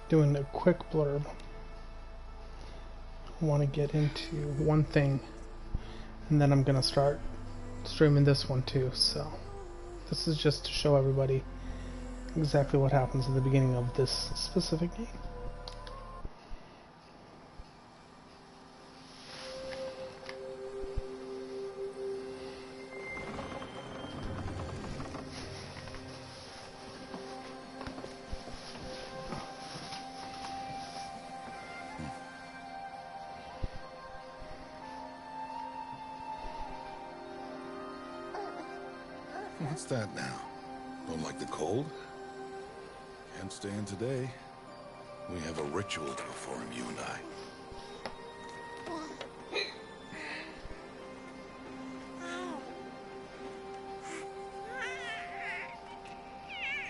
doing a quick blurb. I want to get into one thing, and then I'm gonna start streaming this one too. So this is just to show everybody exactly what happens at the beginning of this specific game. What's that now? Don't like the cold? Can't stay in today. We have a ritual to perform, you and I.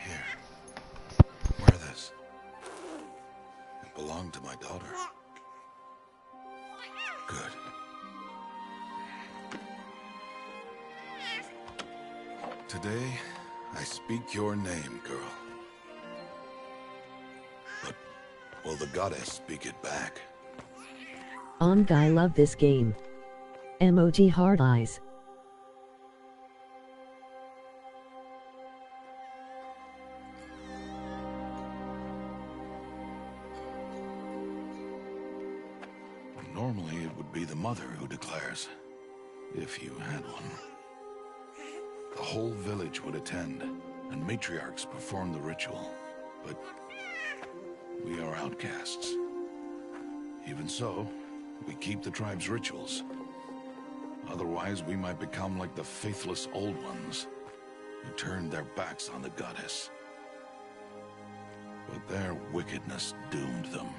Here. Wear this. It belonged to my daughter. Good. Today, I speak your name, girl. But will the goddess speak it back? I love this game. Emoji hard eyes. Normally, it would be the mother who declares, if you had one. The whole village would attend, and matriarchs perform the ritual. But we are outcasts. Even so, we keep the tribe's rituals. Otherwise, we might become like the faithless old ones, who turned their backs on the goddess. But their wickedness doomed them.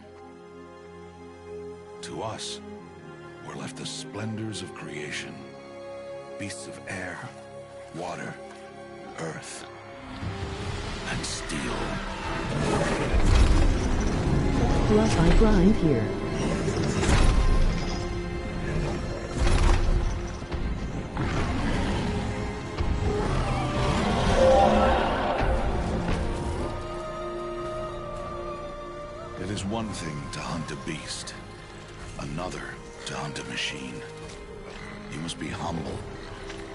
To us, were left the splendors of creation, beasts of air, water, earth, and steel. Rough I grind here. It is one thing to hunt a beast, another to hunt a machine. You must be humble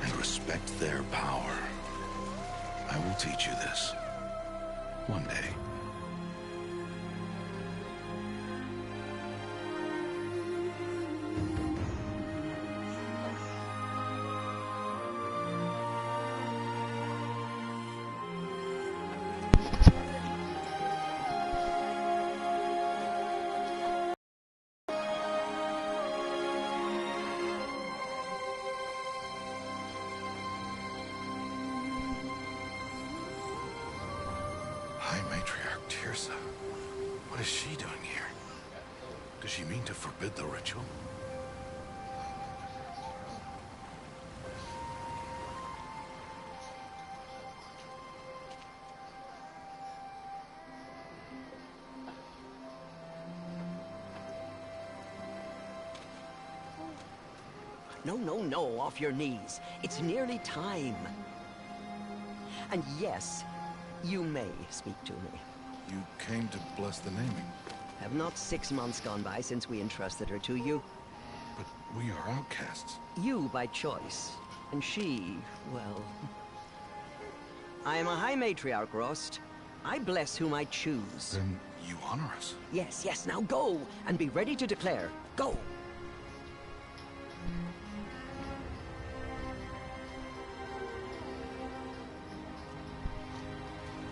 and respect their power. I will teach you this. One day. What is she doing here? Does she mean to forbid the ritual? No, off your knees. It's nearly time. And yes, you may speak to me. You came to bless the naming. Have not 6 months gone by since we entrusted her to you? But we are outcasts. You by choice, and she, well... I am a High Matriarch, Rost. I bless whom I choose. Then you honor us. Yes, now go, and be ready to declare. Go!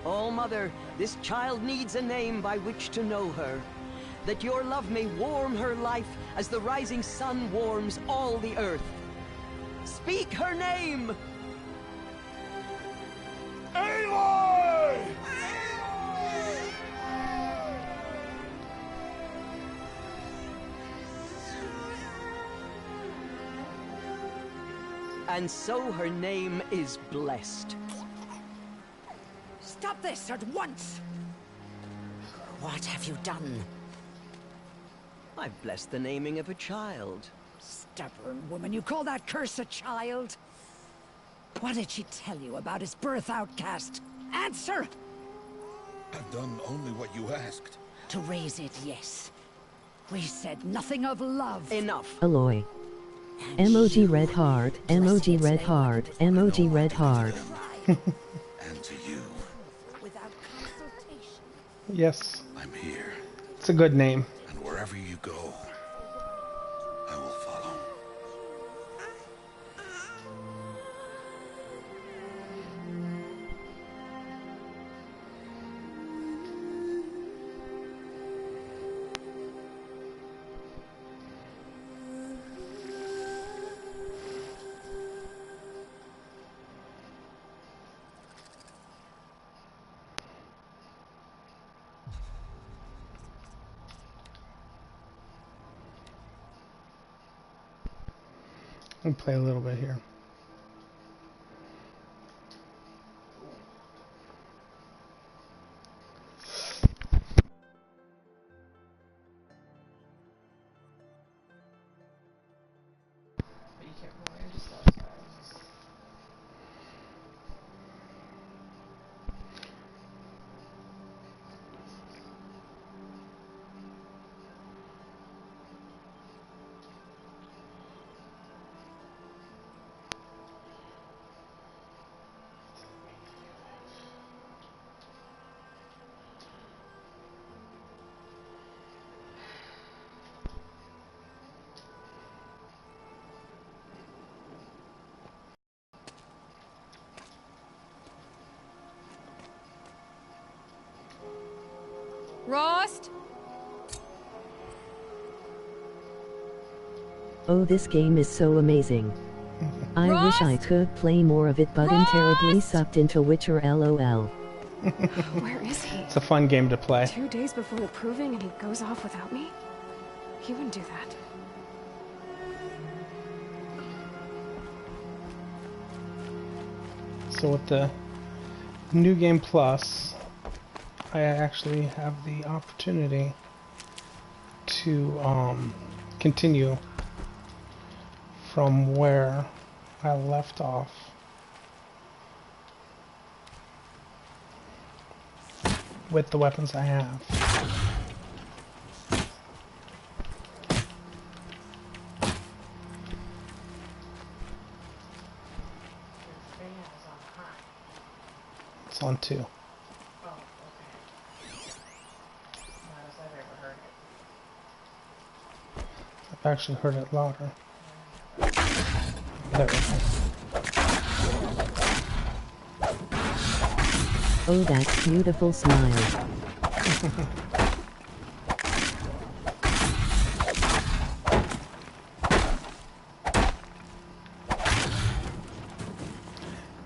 Oh, Mother, this child needs a name by which to know her. That your love may warm her life as the rising sun warms all the earth. Speak her name! Aloy! And so her name is blessed. Stop this at once! What have you done? I've blessed the naming of a child. Stubborn woman, you call that curse a child? What did she tell you about his birth, outcast? Answer! I've done only what you asked. To raise it, yes. We said nothing of love. Enough. Aloy. Emoji red heart, emoji red heart, emoji red heart. And to you, Without consultation. Yes, I'm here. it's a good name. And wherever you go, I will follow. I'll play a little bit here. Rost? Oh, this game is so amazing. I wish I could play more of it, but I'm terribly sucked into Witcher LOL. Where is he? It's a fun game to play. 2 days before the proving and he goes off without me? He wouldn't do that. So with the New Game Plus, I actually have the opportunity to continue from where I left off. With the weapons I have. It's on 2. I've actually heard it louder. There we go. Oh, that beautiful smile.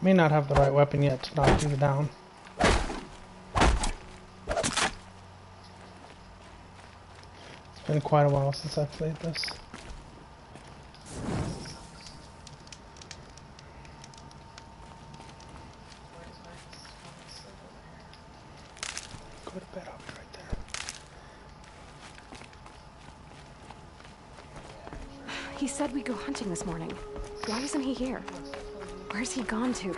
May not have the right weapon yet to knock you down. It's been quite a while since I played this. Go to bed, I'll be right there. He said we'd go hunting this morning. Why isn't he here? Where's he gone to?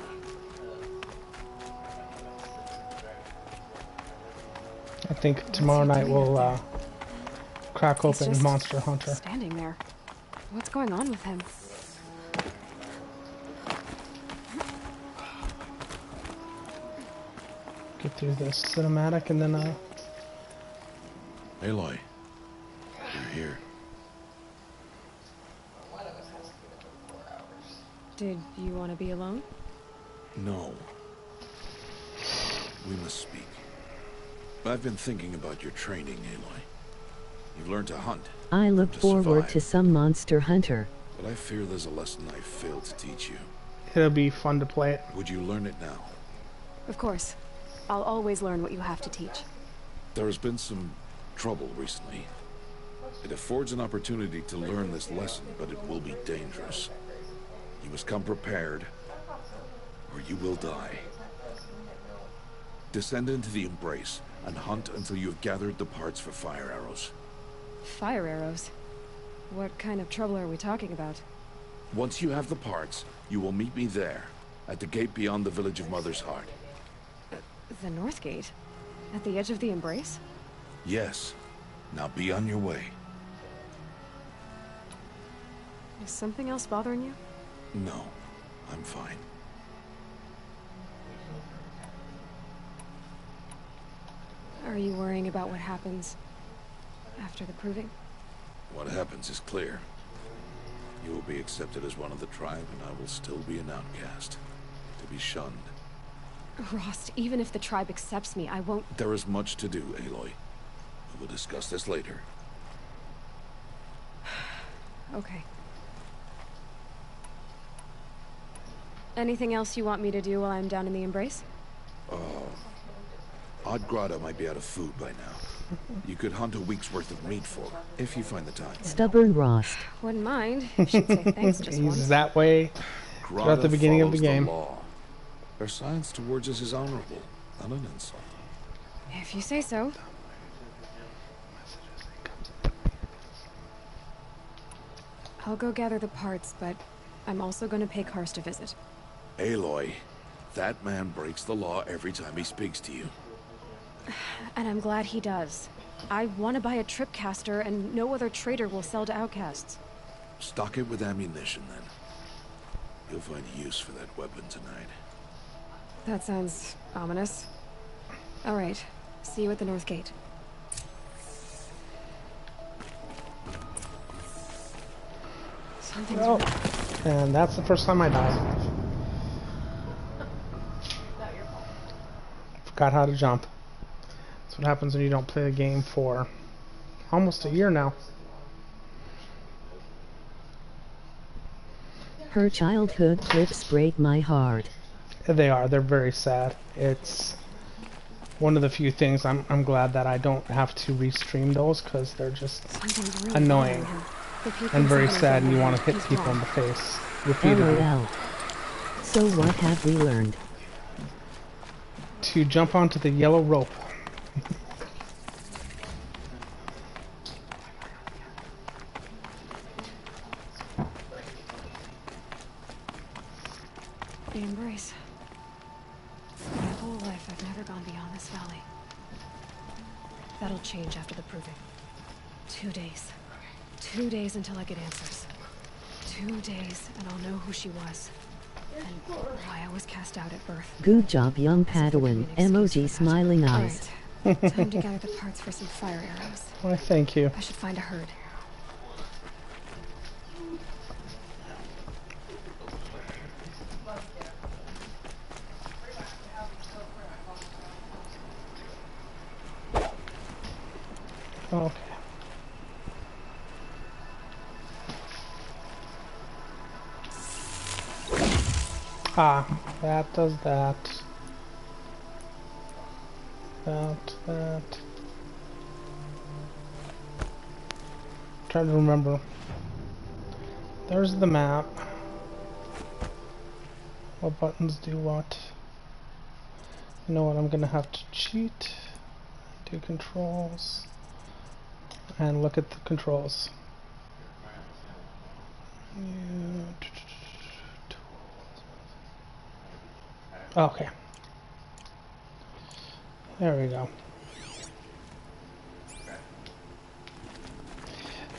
I think tomorrow night we'll crack He's open just Monster Hunter. standing there. What's going on with him? Get through this cinematic and then Aloy, you're here. Did you want to be alone? No. We must speak. I've been thinking about your training, Aloy. You've learned to hunt. I look to forward survive. to some Monster Hunter. But I fear there's a lesson I failed to teach you. it'll be fun to play it. Would you learn it now? Of course. I'll always learn what you have to teach. There has been some trouble recently. It affords an opportunity to learn this lesson, but it will be dangerous. You must come prepared, or you will die. Descend into the Embrace and hunt until you have gathered the parts for fire arrows. Fire arrows? What kind of trouble are we talking about? Once you have the parts, you will meet me there, at the gate beyond the village of Mother's Heart. The North Gate? At the edge of the Embrace? Yes. Now be on your way. Is something else bothering you? No, I'm fine. Are you worrying about what happens after the proving? What happens is clear. You will be accepted as one of the tribe, and I will still be an outcast. To be shunned. Rost, even if the tribe accepts me, I won't... There is much to do, Aloy. We will discuss this later. Okay. Anything else you want me to do while I'm down in the Embrace? Odd Grotto might be out of food by now. You could hunt a week's worth of meat for her, if you find the time. Stubborn Rost. Wouldn't mind if she'd say thanks just He's once. that way throughout the beginning of the game. Law. Her science towards us is honorable, not an insult. If you say so. I'll go gather the parts, but I'm also going to pay Karst a visit. Aloy, that man breaks the law every time he speaks to you. And I'm glad he does. I want to buy a tripcaster, and no other trader will sell to outcasts. Stock it with ammunition, then. You'll find use for that weapon tonight. That sounds ominous. All right. See you at the North Gate. Something's wrong. And that's the first time I died. Forgot how to jump. That's what happens when you don't play the game for almost a year now. Her childhood clips break my heart. They are. They're very sad. It's one of the few things I'm glad that I don't have to restream those, because they're just Something's really annoying bothering her. The people and very inside sad, and you are want to hit he's people in wrong. the face repeatedly. LOL. So what have we learned? To jump onto the yellow rope. The Embrace. My whole life, I've never gone beyond this valley. That'll change after the proving. 2 days. 2 days until I get answers. 2 days, and I'll know who she was. And why I was cast out at birth. Good job, young Padawan. Emoji smiling eyes. Alright. Time to gather the parts for some fire arrows. Why, thank you. I should find a herd. Okay. Ah, that does that. That. Trying to remember. There's the map. What buttons do what? You know what? I'm gonna have to cheat. Do controls. And look at the controls. Okay. There we go.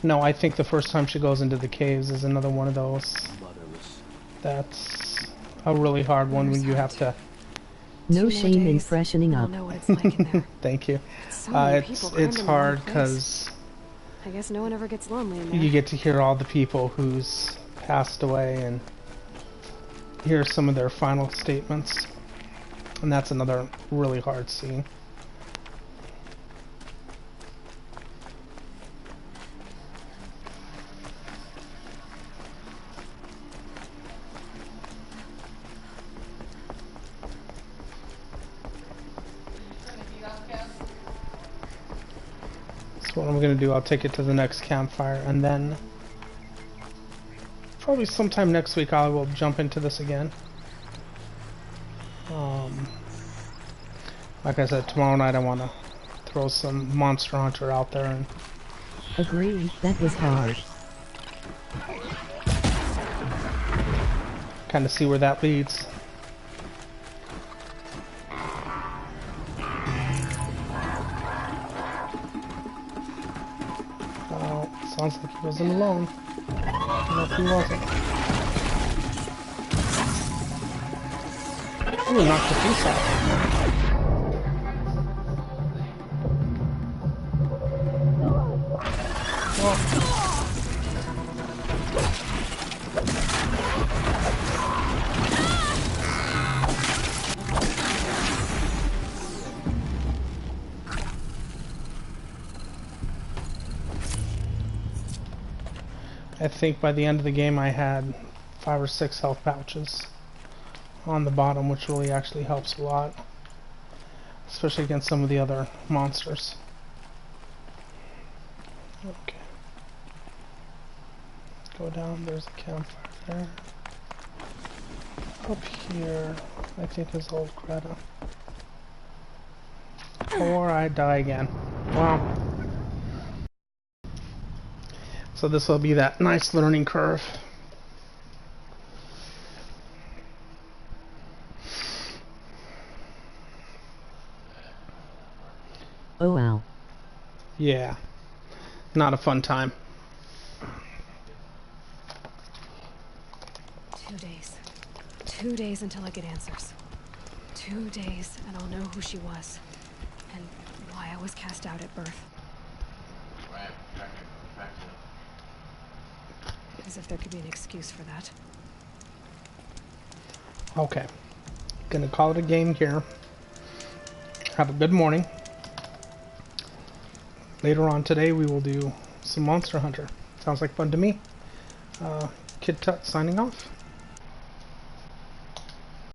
No, I think the first time she goes into the caves is another one of those. That's a really hard one when you have to... No 2 more shame in days, freshening and I'll up. know what it's like in there. Thank you. So many people crammed It's in one hard place. because I guess no one ever gets lonely in there. you get to hear all the people who's passed away and hear some of their final statements. And that's another really hard scene. So what I'm gonna do, I'll take it to the next campfire, and then probably sometime next week I will jump into this again. Like I said, tomorrow night I want to throw some Monster Hunter out there and Agree, that was hard. kind of see where that leads. Sounds like he wasn't alone. Nope, he wasn't. Ooh, knocked the piece off. I think by the end of the game I had 5 or 6 health pouches on the bottom, which really actually helps a lot, especially against some of the other monsters. Okay. Go down, there's a campfire there. Up here, I think is old Greta. Or I die again. Wow. So this will be that nice learning curve. Oh wow. Yeah. Not a fun time. 2 days. 2 days until I get answers. 2 days and I'll know who she was. And why I was cast out at birth. As if there could be an excuse for that. Okay. Gonna call it a game here. Have a good morning. Later on today we will do some Monster Hunter. Sounds like fun to me. K1dtut signing off.